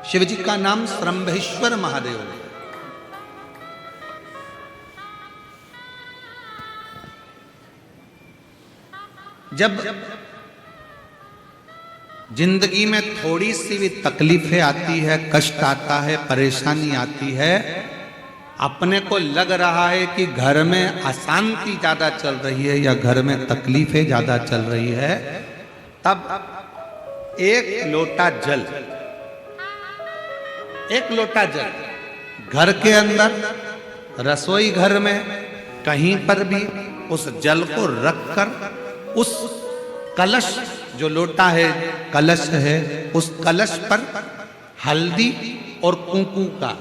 शिव जी का नाम श्रंभेश्वर महादेव है। जब जिंदगी में थोड़ी सी भी तकलीफें आती है, कष्ट आता है, परेशानी आती है, अपने को लग रहा है कि घर में अशांति ज्यादा चल रही है या घर में तकलीफें ज्यादा चल रही है, तब एक लोटा जल घर के अंदर, रसोई घर में, कहीं पर भी उस जल को रखकर उस कलश, जो लोटा है कलश है, उस कलश पर हल्दी और कुंकू का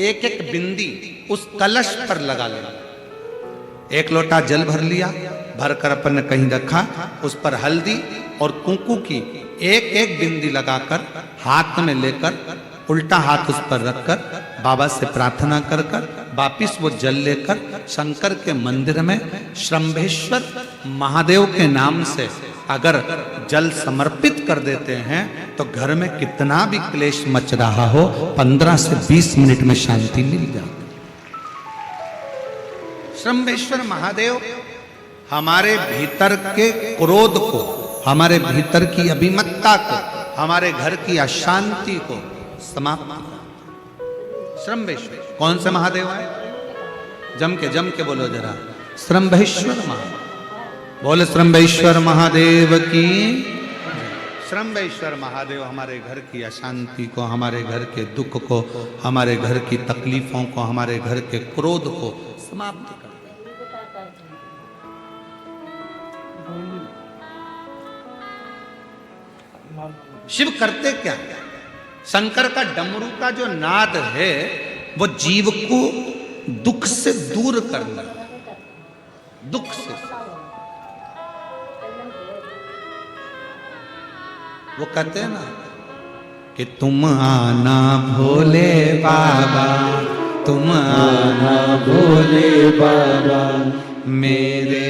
एक एक बिंदी उस कलश पर लगा लेना। एक लोटा जल भर लिया, भरकर अपन ने कहीं रखा, उस पर हल्दी और कुंकू की एक एक बिंदी लगाकर हाथ में लेकर उल्टा हाथ उस पर रखकर बाबा से प्रार्थना कर कर वापिस वो जल लेकर शंकर के मंदिर में श्रंभेश्वर महादेव के नाम से अगर जल समर्पित कर देते हैं तो घर में कितना भी क्लेश मच रहा हो 15 से 20 मिनट में शांति मिल जाती। श्रंभेश्वर महादेव हमारे भीतर के क्रोध को, हमारे भीतर की अभिमत्ता को, हमारे घर की अशांति को समाप्त। श्रंभेश्वर कौन से महादेव है? जम के बोलो जरा, श्रंभेश्वर महादेव। बोले श्रंभेश्वर महादेव की। श्रंभेश्वर महादेव हमारे घर की अशांति को, हमारे घर के दुख को, हमारे घर की तकलीफों को, हमारे घर के क्रोध को समाप्त कर। शिव करते क्या? शंकर का डमरू का जो नाद है वो जीव को दुख से दूर करना, दुख से। वो कहते हैं ना कि तुम आना भोले बाबा, तुम आना भोले बाबा, मेरे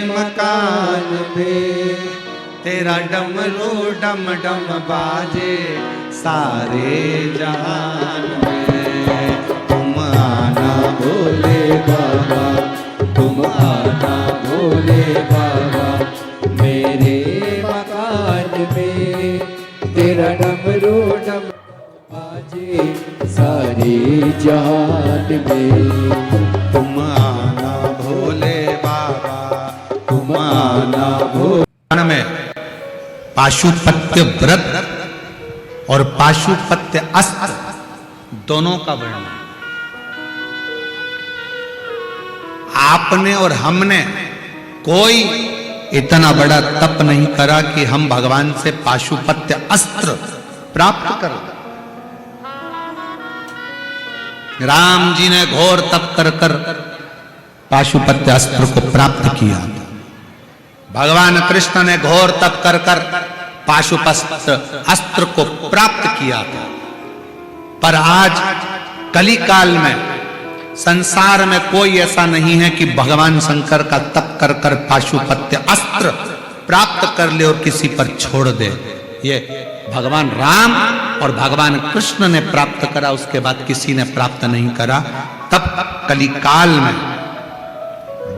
मकान में तेरा डमरू डम डम बाजे सारे जहान में। तुम आना भोले बाबा, तुम आना भोले बाबा, मेरे मकान में तेरा डमरू डम बाजे सारे जहान में। तुम आना भोले बाबा, तुम आना भोले में पाशुपत्य व्रत और पाशुपत्य अस्त्र दोनों का वर्णन। आपने और हमने कोई इतना बड़ा तप नहीं करा कि हम भगवान से पाशुपत्य अस्त्र प्राप्त कर। राम जी ने घोर तप कर कर पाशुपत्य अस्त्र को प्राप्त किया। भगवान कृष्ण ने घोर तप कर कर पाशुपत्र अस्त्र को प्राप्त किया था। पर आज कली काल में संसार में कोई ऐसा नहीं है कि भगवान शंकर का तप कर कर पाशुपत्य अस्त्र प्राप्त कर ले और किसी पर छोड़ दे। ये भगवान राम और भगवान कृष्ण ने प्राप्त करा, उसके बाद किसी ने प्राप्त नहीं करा। तब कली काल में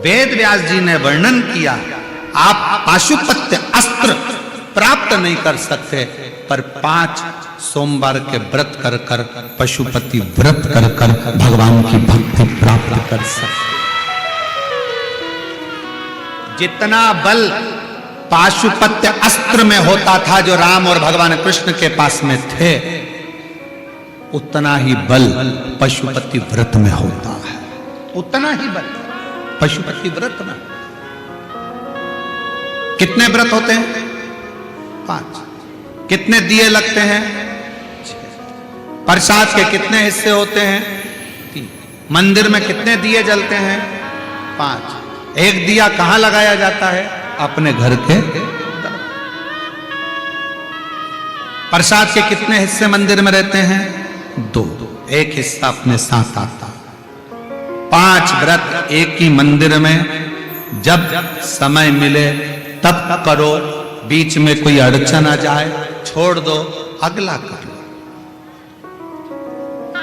वेद व्यास जी ने वर्णन किया, आप पाशुपत्य अस्त्र प्राप्त नहीं कर सकते, पर 5 सोमवार के व्रत कर कर, पशुपति व्रत कर कर भगवान की भक्ति प्राप्त कर सकते। जितना बल पाशुपत्य अस्त्र में होता था जो राम और भगवान कृष्ण के पास में थे, उतना ही बल पशुपति व्रत में होता है। उतना ही बल पशुपति व्रत में। कितने व्रत होते हैं? 5। कितने दिए लगते हैं? 6। प्रसाद के कितने हिस्से होते हैं? 3। मंदिर में कितने दिए जलते हैं? 5। एक दिया कहां लगाया जाता है? अपने घर के। प्रसाद के कितने हिस्से मंदिर में रहते हैं? 2। एक हिस्सा अपने साथ आता। 5 व्रत एक ही मंदिर में जब समय मिले तब करो, बीच में कोई अड़चन आ जाए छोड़ दो, अगला कर लो।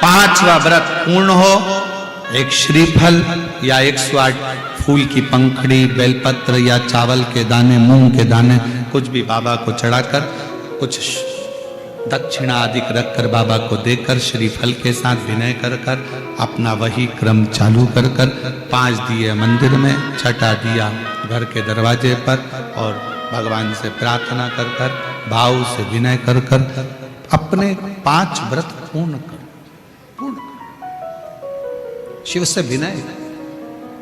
पांचवा व्रत पूर्ण हो, एक श्रीफल या 108 फूल की पंखड़ी, बेलपत्र या चावल के दाने, मूंग के दाने, कुछ भी बाबा को चढ़ाकर, कुछ दक्षिणा आदि रखकर बाबा को देकर श्रीफल के साथ विनय कर कर अपना वही क्रम चालू कर कर 5 दिए मंदिर में, 6ठा दिया घर के दरवाजे पर और भगवान से प्रार्थना कर कर भाव से विनय कर कर अपने 5 व्रत पूर्ण कर। शिव से विनय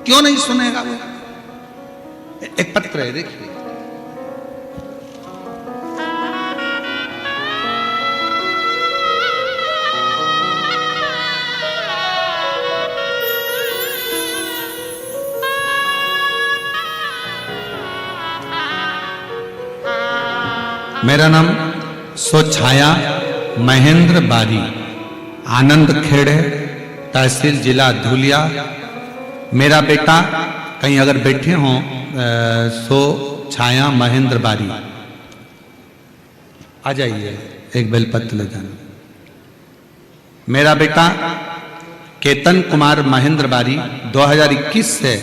क्यों नहीं सुनेगा वो? एक पत्र है, देखिए। मेरा नाम सोछाया महेंद्र बारी, आनंद खेड़े, तहसील जिला धुलिया। मेरा बेटा कहीं अगर बैठे हों, सोछाया महेंद्र बारी, आ जाइए, एक बेलपत्र ले जाना। मेरा बेटा केतन कुमार महेंद्र बारी 2021 से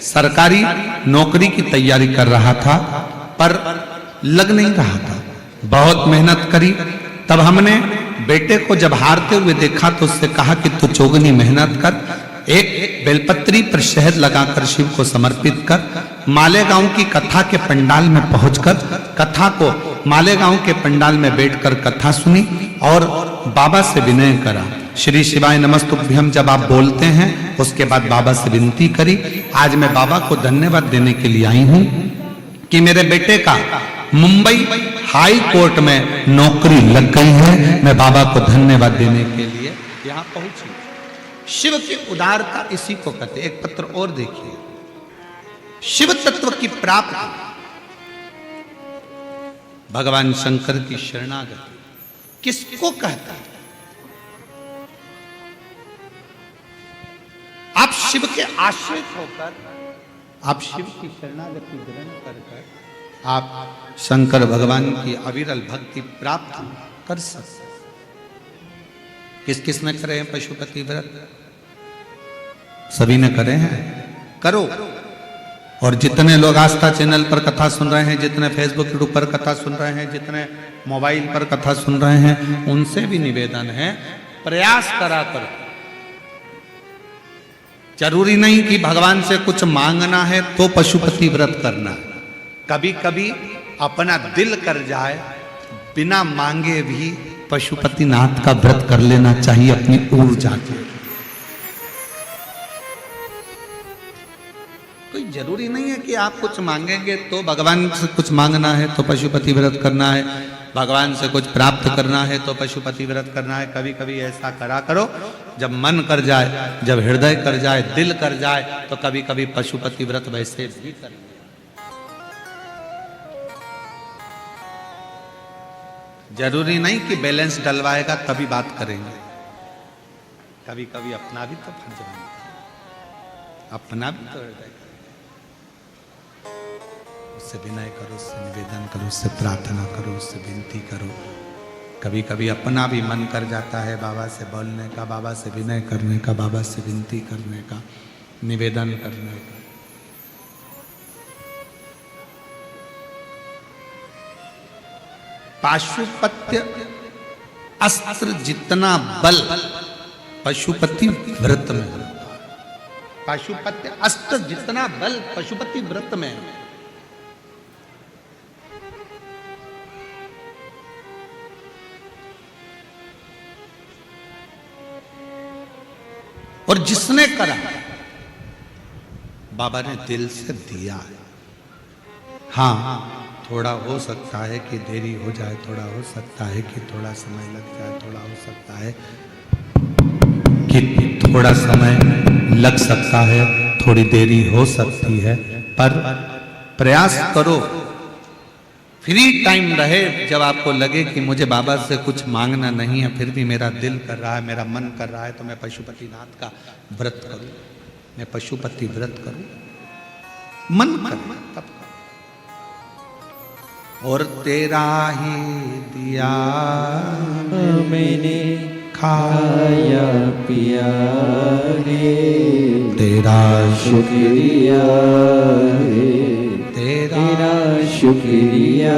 सरकारी नौकरी की तैयारी कर रहा था, पर लग नहीं रहा था। बहुत मेहनत करी, तब हमने बेटे को जब हारते हुए देखा तो उससे कहा कि तू चौगनी मेहनत कर, एक बेलपत्री पर शहद लगाकर शिव को समर्पित कर, मालेगांव की कथा के पंडाल में पहुंचकर कथा को मालेगांव के पंडाल में बैठकर कथा सुनी और बाबा से विनय करा। श्री शिवाय नमस्तुभ्यम जब आप बोलते हैं उसके बाद बाबा से विनती करी। आज मैं बाबा को धन्यवाद देने के लिए आई हूं कि मेरे बेटे का मुंबई हाई कोर्ट में नौकरी लग गई है। मैं बाबा को धन्यवाद देने के लिए यहां पहुंची। शिव की उदारता इसी को कहते। एक पत्र और देखिए, शिव तत्व की प्राप्ति, भगवान शंकर की शरणागति किसको कहता है? आप शिव के आश्रित होकर, आप शिव की शरणागति ग्रहण कर आप शंकर भगवान की अविरल भक्ति प्राप्त कर सकते। किस किस ने करे हैं पशुपति व्रत? सभी ने करे हैं, करो। और जितने लोग आस्था चैनल पर कथा सुन रहे हैं, जितने फेसबुक यूट्यूब पर कथा सुन रहे हैं, जितने मोबाइल पर कथा सुन रहे हैं, उनसे भी निवेदन है, प्रयास करा करो। जरूरी नहीं कि भगवान से कुछ मांगना है तो पशुपति व्रत करना है। कभी कभी अपना दिल कर जाए, बिना मांगे भी पशुपति नाथ का व्रत कर लेना चाहिए अपनी ऊर्जा के। कोई जरूरी नहीं है कि आप कुछ मांगेंगे तो भगवान से कुछ मांगना है तो पशुपति व्रत करना है, भगवान से कुछ प्राप्त करना है तो पशुपति व्रत करना है। कभी कभी ऐसा करा करो, जब मन कर जाए, जब हृदय कर जाए, दिल कर जाए, तो कभी कभी पशुपति व्रत वैसे भी कर। जरूरी नहीं कि बैलेंस डलवाएगा तभी बात करेंगे। कभी कभी अपना भी तो फर्ज बनता, अपना भी तो हृदय करो, उससे विनय करो, उससे निवेदन करो, उससे प्रार्थना करो, उससे विनती करो। कभी कभी अपना भी मन कर जाता है बाबा से बोलने का, बाबा से विनय करने का, बाबा से विनती करने का, निवेदन करने का। पाशुपत्य अस्त्र जितना बल पशुपति व्रत में होता है। पाशुपत्य अस्त्र जितना बल पशुपति व्रत में है। और जिसने करा बाबा ने दिल से दिया है। हाँ, थोड़ा हो सकता है कि देरी हो जाए, थोड़ा हो सकता है कि थोड़ा समय लग जाए, थोड़ा हो सकता है कि थोड़ा समय लग सकता है, थोड़ी देरी हो सकती है, पर प्रयास करो। फ्री टाइम रहे, जब आपको लगे कि मुझे बाबा से कुछ मांगना नहीं है, फिर भी मेरा दिल कर रहा है, मेरा मन कर रहा है, तो मैं पशुपतिनाथ का व्रत करूं, मैं पशुपति व्रत करूं, मन कर तब कर। और तेरा ही दिया मैंने खाया पिया रे, तेरा शुक्रिया रे, तेरा शुक्रिया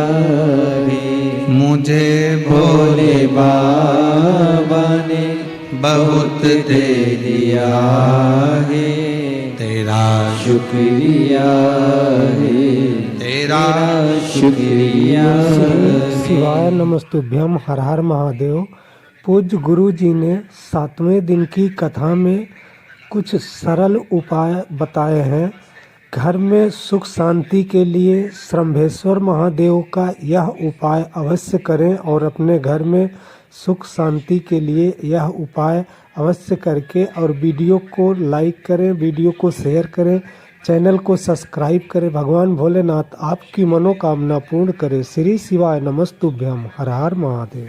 रे। मुझे भोले बाबा ने बहुत दे दिया है, तेरा शुक्रिया है, तेरा शुक्रिया। शिवाय नमस्तुभ्यम। हर हर महादेव। पूज्य गुरु जी ने 7वें दिन की कथा में कुछ सरल उपाय बताए हैं। घर में सुख शांति के लिए श्रम्भेश्वर महादेव का यह उपाय अवश्य करें और अपने घर में सुख शांति के लिए यह उपाय अवश्य करके और वीडियो को लाइक करें, वीडियो को शेयर करें, चैनल को सब्सक्राइब करें। भगवान भोलेनाथ आपकी मनोकामना पूर्ण करे। श्री शिवाय नमस्तुभ्यम। हर हर महादेव।